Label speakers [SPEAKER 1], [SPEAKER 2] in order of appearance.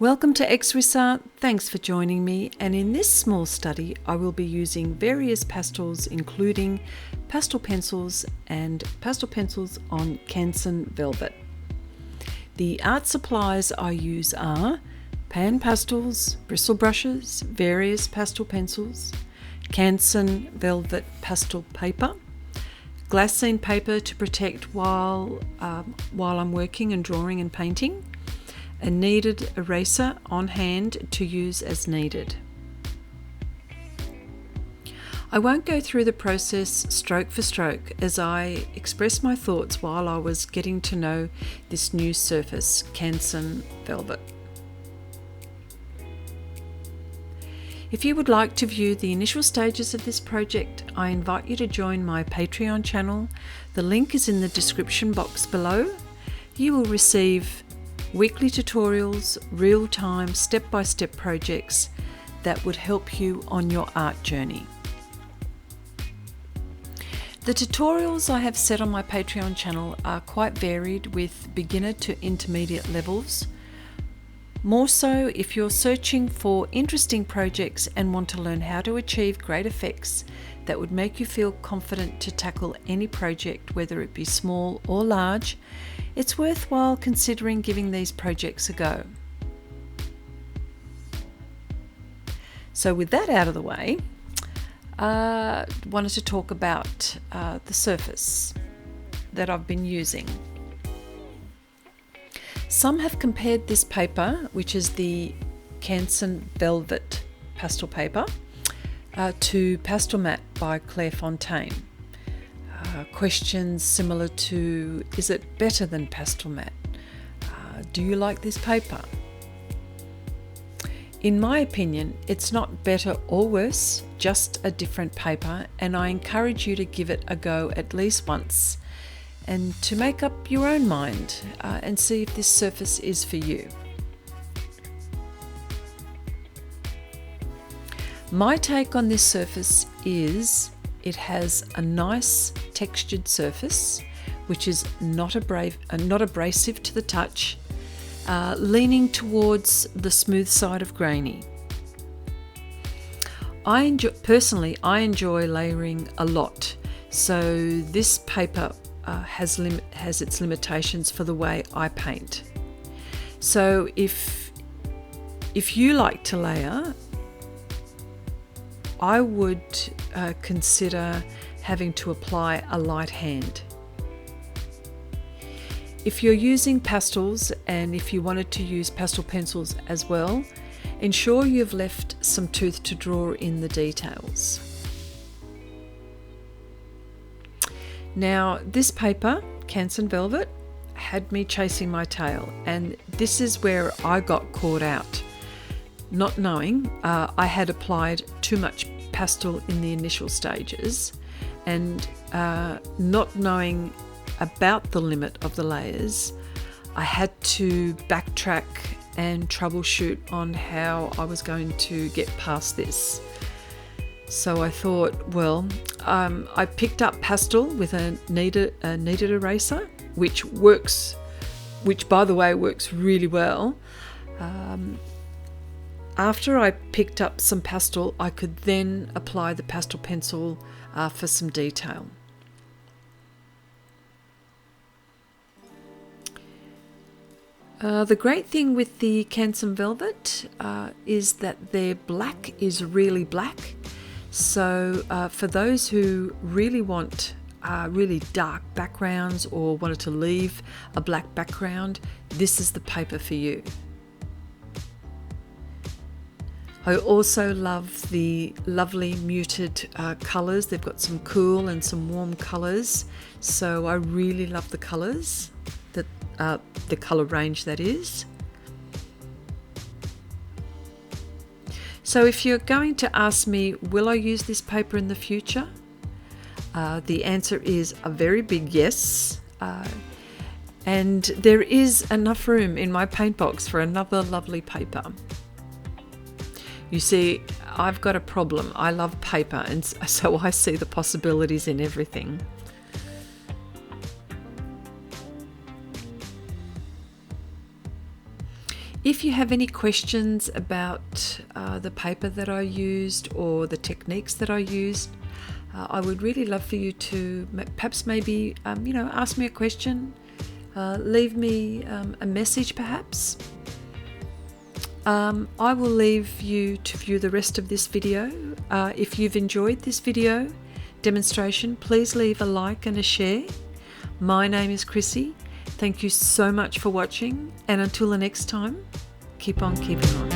[SPEAKER 1] Welcome to Xrissart. Thanks for joining me, and in this small study I will be using various pastels including pastel pencils and pastel pencils on Canson Velvet. The art supplies I use are PanPastels, Bristle Brushes, various pastel pencils, Canson Velvet pastel paper, Glassine paper to protect while I'm working and drawing and painting, a kneaded eraser on hand to use as needed. I won't go through the process stroke for stroke as I express my thoughts while I was getting to know this new surface, Canson Velvet. If you would like to view the initial stages of this project, I invite you to join my Patreon channel. The link is in the description box below. You will receive weekly tutorials, real-time, step-by-step projects that would help you on your art journey. The tutorials I have set on my Patreon channel are quite varied with beginner to intermediate levels. More so if you're searching for interesting projects and want to learn how to achieve great effects that would make you feel confident to tackle any project, whether it be small or large, it's worthwhile considering giving these projects a go. So with that out of the way, I wanted to talk about the surface that I've been using. Some have compared this paper, which is the Canson Velvet pastel paper, to Pastel Matte by Clairefontaine. Questions similar to, is it better than Pastel Matte? Do you like this paper? In my opinion, it's not better or worse, just a different paper, and I encourage you to give it a go at least once and to make up your own mind and see if this surface is for you. My take on this surface is it has a nice textured surface which is not abrasive to the touch, leaning towards the smooth side of grainy. Personally, I enjoy layering a lot, so this paper has its limitations for the way I paint. So if you like to layer, I would consider having to apply a light hand. If you're using pastels and if you wanted to use pastel pencils as well, ensure you've left some tooth to draw in the details. Now, this paper, Canson Velvet, had me chasing my tail, and this is where I got caught out. Not knowing I had applied too much pastel in the initial stages, and not knowing about the limit of the layers, I had to backtrack and troubleshoot on how I was going to get past this. So I thought, well, I picked up pastel with a kneaded eraser, which by the way works really well. After I picked up some pastel, I could then apply the pastel pencil for some detail. The great thing with the Canson Velvet is that their black is really black. So for those who really want really dark backgrounds or wanted to leave a black background, this is the paper for you. I also love the lovely muted colours. They've got some cool and some warm colours. So I really love the colours, the colour range that is. So if you're going to ask me, will I use this paper in the future? The answer is a very big yes. And there is enough room in my paint box for another lovely paper. You see, I've got a problem. I love paper, and so I see the possibilities in everything. If you have any questions about the paper that I used or the techniques that I used, I would really love for you to perhaps maybe ask me a question, leave me a message perhaps. I will leave you to view the rest of this video. If you've enjoyed this video demonstration, please leave a like and a share. My name is Chrissy. Thank you so much for watching, and until the next time, keep on keeping on.